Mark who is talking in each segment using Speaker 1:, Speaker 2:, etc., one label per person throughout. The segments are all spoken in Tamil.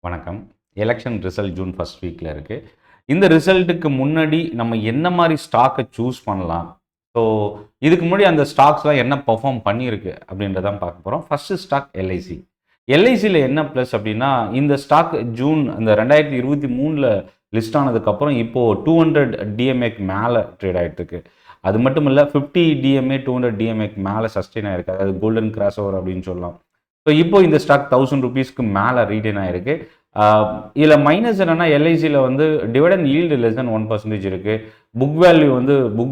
Speaker 1: வணக்கம். எலெக்ஷன் ரிசல்ட் ஜூன் ஃபர்ஸ்ட் வீக்ல இருக்கு. இந்த ரிசல்ட்டுக்கு முன்னாடி நம்ம என்ன மாரி ஸ்டாக்க சூஸ் பண்ணலாம்? ஸோ, இதுக்கு முன்னாடி அந்த ஸ்டாக்ஸ்லாம் என்ன பெர்ஃபார்ம் பண்ணியிருக்கு அப்படின்றத தான் பார்க்க போறோம். First stock LIC. எல்ஐசில என்ன பிளஸ் அப்படின்னா, இந்த ஸ்டாக் ஜூன் அந்த 2023ல லிஸ்ட் ஆனதுக்கப்புறம் இப்போ 200 டிஎம்ஏக்கு மேல ட்ரேட் ஆயிட்டு இருக்கு. அது மட்டும் இல்ல 50 டிஎம்ஏ, 200 டிஎம்ஏக்கு மேல சஸ்டெயின் ஆயிருக்கு. அதாவது கோல்டன் கிராஸ் ஓவர் அப்படின்னு சொல்லலாம். ஸோ இப்போ இந்த ஸ்டாக் ₹1000 மேலே ரீட்டைன் ஆயிருக்கு. இதில் மைனஸ் என்னன்னா எல்ஐசியில் வந்து டிவிடெண்ட் ஈல்டு லெஸ் தென் 1% இருக்கு. புக்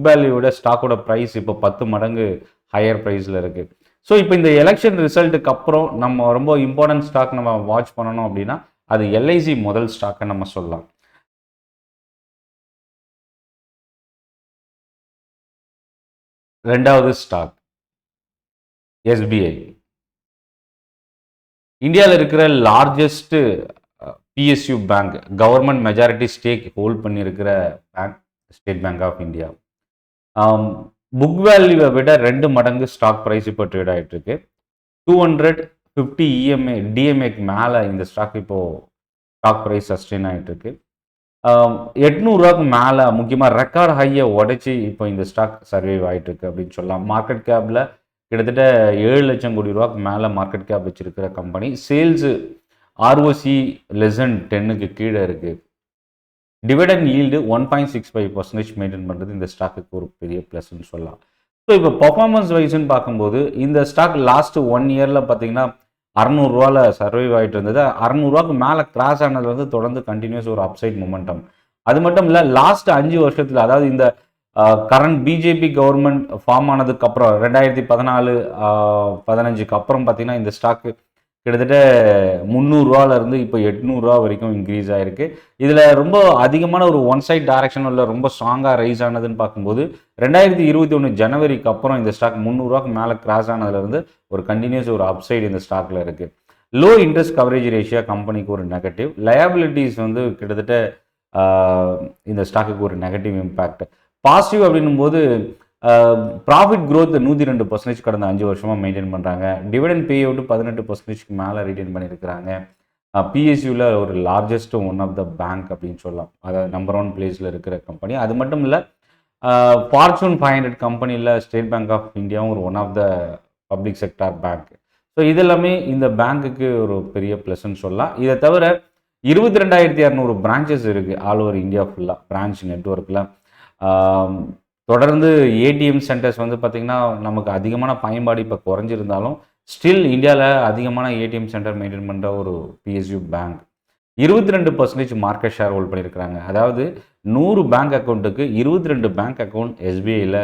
Speaker 1: வேல்யூவோட ஸ்டாக்கோட ப்ரைஸ் இப்போ 10 மடங்கு ஹையர் ப்ரைஸில் இருக்கு. ஸோ இப்போ இந்த எலெக்ஷன் ரிசல்ட்டுக்கு அப்புறம் நம்ம ரொம்ப இம்பார்ட்டன்ட் ஸ்டாக் நம்ம வாட்ச் பண்ணணும் அப்படின்னா அது எல்ஐசி முதல் ஸ்டாக்கை நம்ம சொல்லலாம். ரெண்டாவது ஸ்டாக் எஸ்பிஐ. இந்தியாவில் இருக்கிற largest PSU bank, government majority stake hold பண்ணியிருக்கிற bank State Bank of India. Book வேல்யூவை விட 2 மடங்கு ஸ்டாக் ப்ரைஸ் இப்போ ட்ரேட் ஆகிட்டு இருக்கு. 250 டிஎம்ஏக்கு மேலே இந்த ஸ்டாக் இப்போ ஸ்டாக் ப்ரைஸ் சஸ்டெயின் ஆகிட்டு இருக்கு. 800 மேலே முக்கியமாக ரெக்கார்ட் ஹையை உடைச்சி இப்போ இந்த ஸ்டாக் சர்வைவ் ஆகிட்டு இருக்கு அப்படின்னு சொல்லலாம். மார்க்கெட் கேப்பில் கிட்டத்தட்ட 7 லட்சம் கோடி ரூபாய்க்கு மேலே மார்க்கெட் கேப் வச்சிருக்கிற company. Sales ROC less than 10க்கு கீழே இருக்கு. டிவிடெண்ட் ஈல்டு 1.65% மெயின்டைன் பண்ணுறது இந்த ஸ்டாக்குக்கு ஒரு பெரிய ப்ளஸ்ன்னு சொல்லலாம். ஸோ இப்போ பர்ஃபார்மன்ஸ் வைஸ்ன்னு பார்க்கும்போது இந்த ஸ்டாக் லாஸ்ட் 1 இயரில் பார்த்தீங்கன்னா ₹600 சர்வைவ் ஆகிட்டு இருந்தது. ₹600 மேலே கிராஸ் ஆனது வந்து தொடர்ந்து கண்டினியூஸ் ஒரு அப்சைட் மொமெண்டம். அது மட்டும் இல்லை லாஸ்ட் 5 வருஷத்தில், அதாவது இந்த கரண்ட் பிஜேபி கவர்மெண்ட் ஃபார்ம் ஆனதுக்கு அப்புறம் 2014-15க்கு அப்புறம் பார்த்தீங்கன்னா இந்த ஸ்டாக்கு கிட்டத்தட்ட ₹300 இப்போ ₹800 வரைக்கும் இன்க்ரீஸ் ஆயிருக்கு. இதில் ரொம்ப அதிகமான ஒரு ஒன் சைட் டைரக்ஷன் உள்ள ரொம்ப ஸ்ட்ராங்காக ரைஸ் ஆனதுன்னு பார்க்கும்போது 2021 ஜனவரிக்கு அப்புறம் இந்த ஸ்டாக் ₹300 மேலே கிராஸ் ஆனதுலேருந்து ஒரு கண்டினியூஸ் ஒரு அப்சைடு இந்த ஸ்டாக்ல இருக்கு. லோ இன்ட்ரெஸ்ட் கவரேஜ் ரேஷியோ கம்பெனிக்கு ஒரு நெகட்டிவ். லயபிலிட்டிஸ் வந்து கிட்டத்தட்ட இந்த ஸ்டாக்குக்கு ஒரு நெகட்டிவ் இம்பேக்ட். பாசிட்டிவ் அப்படின்னும் போது ப்ராஃபிட் க்ரோத் 102% கடந்த 5 வருஷமாக மெயின்டைன் பண்ணுறாங்க. டிவிடெண்ட் பே அவுட் 18%க்கு மேலே ரீட்டைன் பண்ணியிருக்கிறாங்க. பிஎஸ்யூவில் ஒரு largest one of the bank அப்படின்னு சொல்லலாம். அதாவது நம்பர் 1 பிளேஸில் இருக்கிற கம்பெனி. அது மட்டும் இல்லை ஃபார்ச்சூன் 500 கம்பெனியில் ஸ்டேட் பேங்க் ஆஃப் இந்தியாவும் ஒரு one of the public sector bank. So இதெல்லாமே இந்த பேங்க்குக்கு ஒரு பெரிய ப்ளஸ்ன்னு சொல்லலாம். இதை தவிர 22,200 பிரான்ச்சஸ் இருக்குது ஆல் ஓவர் இந்தியா ஃபுல்லாக பிரான்ச் நெட்ஒர்க்கில். தொடர்ந்து ஏடிஎம் சென்டர்ஸ் வந்து பார்த்திங்கன்னா நமக்கு அதிகமான பயன்பாடு இப்போ குறைஞ்சிருந்தாலும் ஸ்டில் இந்தியாவில் அதிகமான ஏடிஎம் சென்டர் மெயின்டைன் பண்ணுற ஒரு PSU bank. 22% market share hold பண்ணியிருக்கிறாங்க. அதாவது 100 பேங்க் அக்கௌண்ட்டுக்கு 22 பேங்க் அக்கௌண்ட் எஸ்பிஐயில்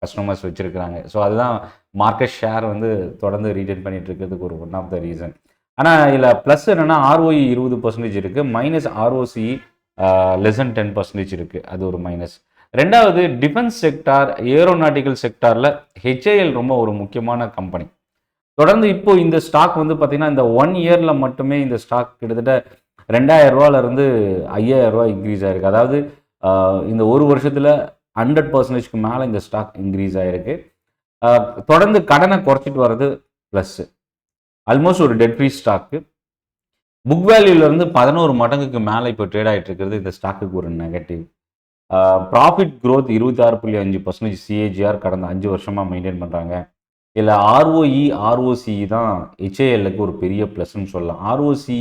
Speaker 1: கஸ்டமர்ஸ் வச்சுருக்கிறாங்க. ஸோ அதுதான் மார்க்கெட் ஷேர் வந்து தொடர்ந்து ரீட்டைன் பண்ணிட்டு இருக்கிறதுக்கு ஒரு ஒன் ஆஃப் த ரீசன். ஆனால் இதில் ப்ளஸ் என்னென்னா ROE 20% இருக்குது, மைனஸ் ROCE லெஸ் தென் 10% இருக்குது. அது ஒரு மைனஸ். ரெண்டாவது டிஃபென்ஸ் செக்டார், ஏரோநாட்டிக்கல் செக்டாரில் ஹெச்ஏஎல் ரொம்ப ஒரு முக்கியமான கம்பெனி. தொடர்ந்து இப்போ இந்த ஸ்டாக் வந்து பார்த்தீங்கன்னா இந்த 1 இயரில் மட்டுமே இந்த ஸ்டாக் கிட்டத்தட்ட ₹2,000 ₹5,000 இன்க்ரீஸ் ஆகிருக்கு. அதாவது இந்த ஒரு வருஷத்தில் 100%க்கு மேலே இந்த ஸ்டாக் இன்க்ரீஸ் ஆகிருக்கு. தொடர்ந்து கடனை குறைச்சிட்டு வர்றது ப்ளஸ்ஸு. ஆல்மோஸ்ட் ஒரு டெட் ஃப்ரீ ஸ்டாக்கு. புக் வேல்யூலேருந்து 11 மடங்குக்கு மேலே இப்போ ட்ரேட் ஆகிட்டு இருக்கிறது இந்த ஸ்டாக்குக்கு ஒரு நெகட்டிவ். ப்ராஃபிட் க்ரோத் 26.5% சிஏஜிஆர் கடந்த 5 வருஷமாக மெயின்டைன் பண்ணுறாங்க. இதில் ROE தான் ஹெச்ஏஎல்லுக்கு ஒரு பெரிய ப்ளஸ்ன்னு சொல்லலாம். ROCE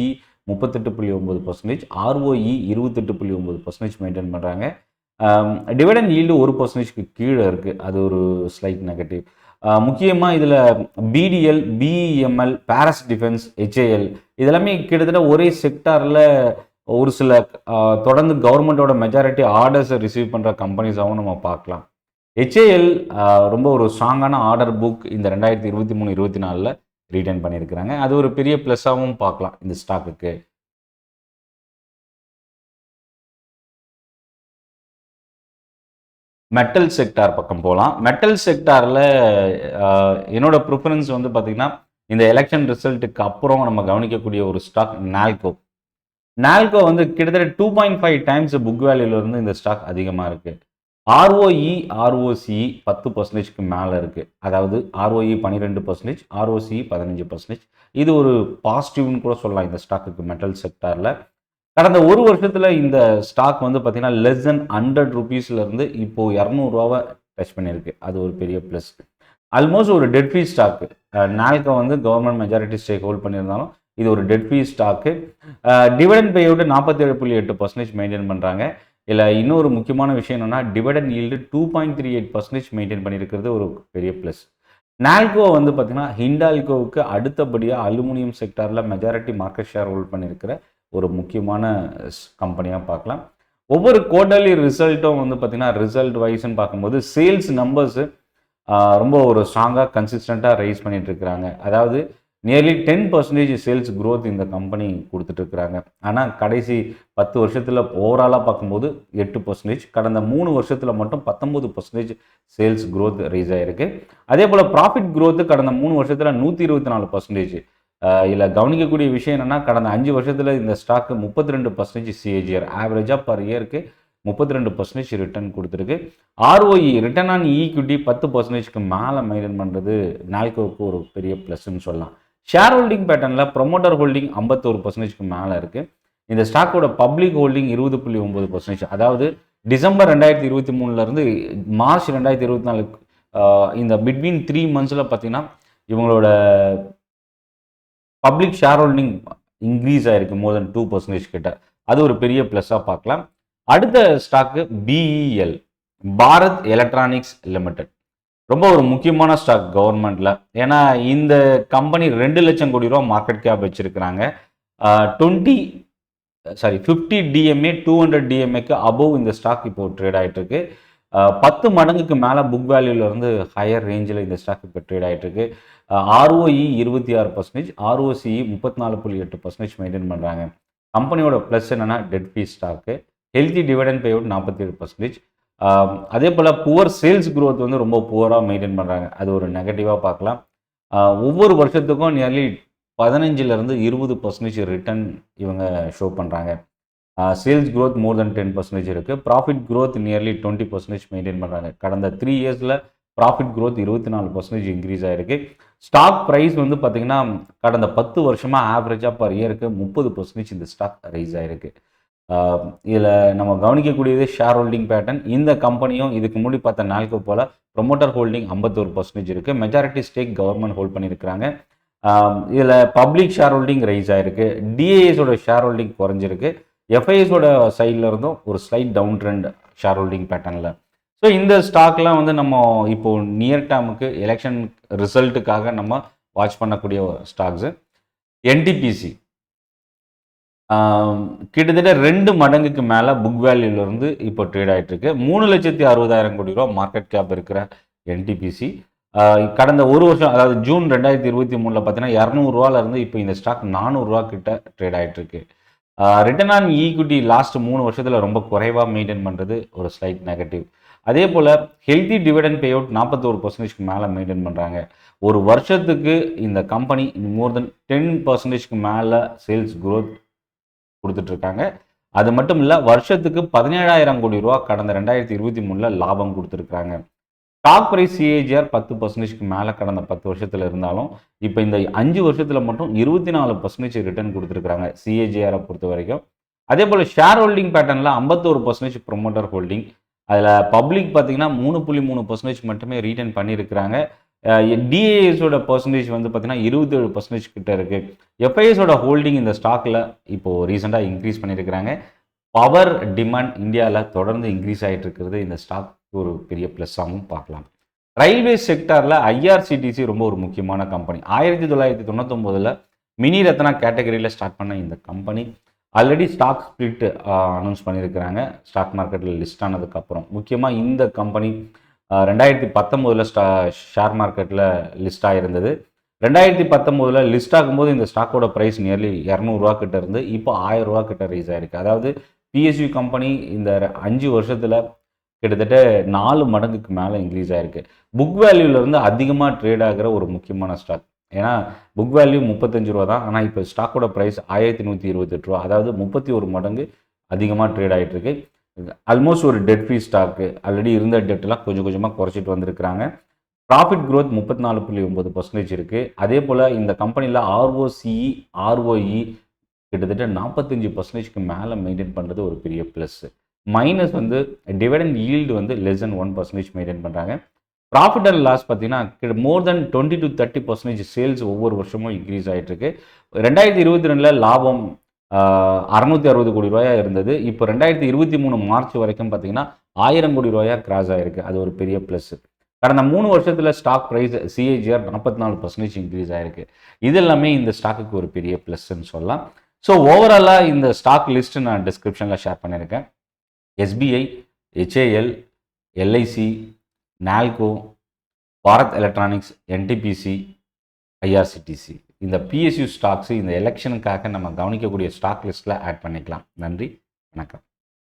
Speaker 1: 38.9%, ROE 28.9% மெயின்டைன் பண்ணுறாங்க. டிவிடெண்ட் ஈல்டு 1%க்கு கீழே இருக்குது. அது ஒரு ஸ்லைட் நெகட்டிவ். முக்கியமாக இதில் பிடிஎல், பிஇஎம்எல், பாரஸ் டிஃபென்ஸ், ஹெச்ஏஎல் இதெல்லாமே கிட்டத்தட்ட ஒரே செக்டாரில் ஒரு சில தொடர்ந்து கவர்மெண்ட்டோட மெஜாரிட்டி ஆர்டர்ஸை ரிசீவ் பண்ணுற கம்பெனிஸாகவும் நம்ம பார்க்கலாம். ஹெச்ஏஎல் ரொம்ப ஒரு ஸ்ட்ராங்கான ஆர்டர் புக் இந்த 2023-24 ரீட்டைன் பண்ணியிருக்கிறாங்க. அது ஒரு பெரிய ப்ளஸ்ஸாகவும் பார்க்கலாம் இந்த ஸ்டாக்குக்கு. மெட்டல் செக்டார் பக்கம் போகலாம். மெட்டல் செக்டாரில் என்னோட ப்ரிஃபரன்ஸ் வந்து பார்த்திங்கன்னா இந்த எலெக்ஷன் ரிசல்ட்டுக்கு அப்புறம் நம்ம கவனிக்கக்கூடிய ஒரு ஸ்டாக் நால்கோ வந்து கிட்டத்தட்ட 2.5 டைம்ஸ் புக் வேல்யூலேருந்து இந்த ஸ்டாக் அதிகமாக இருக்குது. ROE, ROCE 10%க்கு மேலே இருக்குது. அதாவது ROE 12%, ROCE 15%, இது ஒரு பாசிட்டிவ்னு கூட சொல்லலாம் இந்த ஸ்டாக்குக்கு மெட்டல் செக்டாரில். கடந்த ஒரு வருஷத்தில் இந்த ஸ்டாக் வந்து பார்த்தீங்கன்னா லெஸ் தென் 100 ருபீஸ்லேருந்து இப்போது 200 டச் பண்ணியிருக்கு. அது ஒரு பெரிய ப்ளஸ். ஆல்மோஸ்ட் ஒரு டெட் ஃப்ரீ ஸ்டாக்கு. நால்கோ வந்து கவர்மெண்ட் மெஜாரிட்டி ஸ்டேக் ஹோல்ட் பண்ணியிருந்தாலும் இது ஒரு dead free stock. Dividend pay out 47.8% maintain பண்ணுறாங்க. இல்லை இன்னொரு முக்கியமான விஷயம் என்னென்னா டிவிடெண்ட் ஈல்டு 2.38% மெயின்டைன் பண்ணியிருக்கிறது ஒரு பெரிய ப்ளஸ். நால்கோ வந்து பார்த்தீங்கன்னா ஹிண்டால்கோவுக்கு அடுத்தபடியாக அலுமினியம் செக்டாரில் மெஜாரிட்டி மார்க்கெட் ஷேர் ஹோல்ட் பண்ணியிருக்கிற ஒரு முக்கியமான கம்பெனியாக பார்க்கலாம். ஒவ்வொரு குவார்டர்லி ரிசல்ட்டும் வந்து பார்த்தீங்கன்னா ரிசல்ட் வைஸ்ன்னு பார்க்கும்போது சேல்ஸ் நம்பர்ஸு ரொம்ப ஒரு ஸ்ட்ராங்காக கன்சிஸ்டண்ட்டாக ரைஸ் பண்ணிட்டு இருக்கிறாங்க. அதாவது நியர்லி 10% சேல்ஸ் க்ரோத் இந்த கம்பெனி கொடுத்துட்ருக்குறாங்க. ஆனால் கடைசி 10 வருஷத்தில் ஓவராலாக பார்க்கும்போது 8%, கடந்த 3 வருஷத்தில் மட்டும் 19% சேல்ஸ் க்ரோத் ரைஸ் ஆகிருக்கு. அதே போல் ப்ராஃபிட் க்ரோத்து கடந்த 3 வருஷத்தில் 124%. இதில் கவனிக்கக்கூடிய விஷயம் என்னென்னா கடந்த 5 வருஷத்தில் இந்த ஸ்டாக்கு 32% சிஏஜிஆர் ஆவரேஜாக பர் இயருக்கு 32% ரிட்டர்ன் கொடுத்துருக்கு. ROE ரிட்டர்ன் ஆன் ஈக்விட்டி 10%க்கு மேலே மெயின்டைன் பண்ணுறது நால்கோவுக்கு ஒரு பெரிய ப்ளஸ்ன்னு சொல்லலாம். ஷேர் ஹோல்டிங் பேட்டர்னில் ப்ரொமோட்டர் ஹோல்டிங் 51%க்கு மேலே இருக்குது. இந்த ஸ்டாக்கோட பப்ளிக் ஹோல்டிங் 20.9%. அதாவது டிசம்பர் 2023 மார்ச் 2024 இந்த பிட்வீன் 3 months பார்த்தீங்கன்னா இவங்களோட பப்ளிக் ஷேர் ஹோல்டிங் இன்க்ரீஸ் ஆகிருக்கு மோர் தென் 2% கிட்ட. அது ஒரு பெரிய ப்ளஸ்ஸாக பார்க்கலாம். அடுத்த stock BEL, Bharat electronics limited. ரொம்ப ஒரு முக்கியமான ஸ்டாக் கவர்மெண்ட்டில். ஏன்னா இந்த கம்பெனி 2 லட்சம் கோடி ரூபா மார்க்கெட் கேப் வச்சுருக்கிறாங்க. 50 DMA 200 DMAக்கு அபோவ் இந்த ஸ்டாக் இப்போ ட்ரேட் ஆகிட்டுருக்கு. 10 மடங்குக்கு மேலே புக் வேல்யூலேருந்து ஹையர் ரேஞ்சில் இந்த ஸ்டாக் இப்போ ட்ரேட் ஆகிட்டுருக்கு. ROE 26%, ROCE 34.8% மெயின்டைன் பண்ணுறாங்க. கம்பெனியோட ப்ளஸ் என்னென்னா dead free stock, healthy dividend pay out 47%. அதே போல் புவர் சேல்ஸ் க்ரோத் வந்து ரொம்ப புவராக மெயின்டைன் பண்ணுறாங்க. அது ஒரு நெகட்டிவாக பார்க்கலாம். ஒவ்வொரு வருஷத்துக்கும் நியர்லி 15% 20% ரிட்டர்ன் இவங்க ஷோ பண்ணுறாங்க. சேல்ஸ் க்ரோத் மோர் தென் 10% இருக்குது. ப்ராஃபிட் க்ரோத் நியர்லி 20% மெயின்டைன் பண்ணுறாங்க. கடந்த 3 இயர்ஸில் ப்ராஃபிட் க்ரோத் 24% இன்க்ரீஸ் ஆகிருக்கு. ஸ்டாக் ப்ரைஸ் வந்து பார்த்திங்கன்னா கடந்த 10 வருஷமாக ஆவரேஜாக பர் இயருக்கு 30% இந்த ஸ்டாக் ரைஸ் ஆகிருக்கு. இதில் நம்ம கவனிக்கக்கூடியது ஷேர் ஹோல்டிங் பேட்டர்ன். இந்த கம்பெனியும் இதுக்கு முன்னாடி பார்த்த நால்கோ போல் ப்ரொமோட்டர் ஹோல்டிங் 51% இருக்குது. மெஜாரிட்டி ஸ்டேக் கவர்மெண்ட் ஹோல்ட் பண்ணியிருக்கிறாங்க. இதில் பப்ளிக் ஷேர் ஹோல்டிங் ரைஸ் ஆகிருக்கு. டிஏஎஸோட ஷேர் ஹோல்டிங் குறைஞ்சிருக்கு. எஃப்ஐஎஸோட சைடில் இருந்தும் ஒரு slight down trend share holding பேட்டர்னில். ஸோ இந்த ஸ்டாக்லாம் வந்து நம்ம இப்போது நியர் டேர்முக்கு எலெக்ஷன் ரிசல்ட்டுக்காக நம்ம வாட்ச் பண்ணக்கூடிய ஸ்டாக்ஸு. NTPC கிட்டத்தட்ட 2 மடங்குக்கு மேலே புக் வேல்யூலேருந்து இப்போ ட்ரேட் ஆகிட்டுருக்கு. 3,60,000 கோடி ரூபா மார்க்கெட் கேப் இருக்கிற NTPC கடந்த ஒரு வருஷம், அதாவது ஜூன் 2023 பார்த்தீங்கன்னா 200 ரூபாலேருந்து இப்போ இந்த ஸ்டாக் 400 ரூபா கிட்ட ட்ரேட் ஆகிட்டுருக்கு. ரிட்டர்ன் ஆன் ஈக்விட்டி லாஸ்ட் 3 வருஷத்தில் ரொம்ப குறைவாக மெயின்டைன் பண்ணுறது ஒரு ஸ்லைட் நெகட்டிவ். அதே போல் ஹெல்த்தி டிவிடெண்ட் பே அவுட் 41%க்கு மேலே மெயின்டைன் பண்ணுறாங்க. ஒரு வருஷத்துக்கு இந்த கம்பெனி மோர் தென் 10%க்கு மேலே சேல்ஸ் க்ரோத் கொடுத்துட்ருக்காங்க. அது மட்டும் இல்லை, வருஷத்துக்கு 17,000 கோடி ரூபா கடந்த 2023 லாபம் கொடுத்துருக்காங்க. ஸ்டாக் ப்ரைஸ் சிஏஜிஆர் 10%க்கு மேலே கடந்த 10 வருஷத்தில் இருந்தாலும் இப்போ இந்த 5 வருஷத்தில் மட்டும் 24% ரிட்டர்ன் கொடுத்துருக்காங்க சிஏஜிஆரை பொறுத்த வரைக்கும். அதே போல் ஷேர் ஹோல்டிங் பேட்டர்னில் 51% ப்ரொமோட்டர் ஹோல்டிங். அதில் பப்ளிக் பார்த்தீங்கன்னா 3.3% மட்டுமே ரீட்டைன் பண்ணியிருக்கிறாங்க. டிஏஎஸோட பர்சன்டேஜ் வந்து பார்த்தீங்கன்னா 27% கிட்ட இருக்குது. எஃப்ஐஎஸோட ஹோல்டிங் இந்த ஸ்டாக்கில் இப்போது ரீசெண்டாக இன்க்ரீஸ் பண்ணியிருக்கிறாங்க. பவர் டிமாண்ட் இந்தியாவில் தொடர்ந்து இன்க்ரீஸ் ஆகிட்டு இருக்கிறது இந்த ஸ்டாக் ஒரு பெரிய ப்ளஸ்ஸாகவும் பார்க்கலாம். ரயில்வே செக்டாரில் IRCTC ரொம்ப ஒரு முக்கியமான கம்பெனி. 1999 மினி ரத்னா கேட்டகரியில் ஸ்டார்ட் பண்ண இந்த company already stock split announce பண்ணியிருக்கிறாங்க ஸ்டாக் மார்க்கெட்டில் லிஸ்ட் ஆனதுக்கப்புறம். முக்கியமாக இந்த கம்பெனி 2019 ஷேர் மார்க்கெட்டில் லிஸ்ட் ஆகிருந்தது. 2019 லிஸ்ட் ஆகும்போது இந்த ஸ்டாக்கோட ப்ரைஸ் நியர்லி 200 ரூபா கிட்ட இருந்து இப்போ 1000 ரூபா கிட்ட ரைஸ் ஆகிருக்கு. அதாவது PSU கம்பெனி இந்த 5 வருஷத்தில் கிட்டத்தட்ட 4 மடங்குக்கு மேலே இன்க்ரீஸ் ஆகிருக்கு. புக் வேல்யூலேருந்து அதிகமாக ட்ரேட் ஆகிற ஒரு முக்கியமான ஸ்டாக். ஏன்னா புக் வேல்யூ 35 ரூபா தான், ஆனால் இப்போ ஸ்டாக்கோட ப்ரைஸ் 1128 ரூபா, அதாவது 31 மடங்கு அதிகமாக ட்ரேட் ஆகிட்டு இருக்கு. ஆல்மோஸ்ட் ஒரு டெட் ஃப்ரீ ஸ்டாக்கு. ஆல்ரெடி இருந்த டெட்டெல்லாம் கொஞ்சம் கொஞ்சமாக குறைச்சிட்டு வந்திருக்கிறாங்க. ப்ராஃபிட் growth 34.9% இருக்குது. அதே போல் இந்த கம்பெனியில் ROCE ROE கிட்டத்தட்ட 45%க்கு மேலே மெயின்டைன் பண்ணுறது ஒரு பெரிய ப்ளஸ். மைனஸ் வந்து டிவிடெண்ட் ஈல்டு வந்து லெஸ் தென் 1% மெயின்டைன் பண்ணுறாங்க. ப்ராஃபிட் அண்ட் லாஸ் பார்த்தீங்கன்னா மோர் தென் 20 to 30% சேல்ஸ் ஒவ்வொரு வருஷமும் இன்க்ரீஸ் ஆகிட்டு இருக்கு. 2022 லாபம் 660 கோடி ரூபாயா இருந்தது. இப்போ 2023 மார்ச் வரைக்கும் பார்த்தீங்கன்னா 1000 கோடி ரூபாயா கிராஸ் ஆகிருக்கு. அது ஒரு பெரிய ப்ளஸ். கடந்த 3 வருஷத்தில் ஸ்டாக் ப்ரைஸ் CAGR 44% இன்க்ரீஸ் ஆகிருக்கு. இது எல்லாமே இந்த ஸ்டாக்குக்கு ஒரு பெரிய ப்ளஸ்ன்னு சொல்லலாம். ஸோ ஓவராலாக இந்த ஸ்டாக் லிஸ்ட் நான் டிஸ்கிரிப்ஷனில் ஷேர் பண்ணியிருக்கேன். SBI, HAL, LIC, NALCO, Bharat electronics, NTPC, IRCTC இந்த PSU ஸ்டாக்ஸ் இந்த எலெக்ஷனுக்காக நம்ம கவனிக்கக்கூடிய ஸ்டாக் லிஸ்ட்டில் ஆட் பண்ணிக்கலாம். நன்றி, வணக்கம்.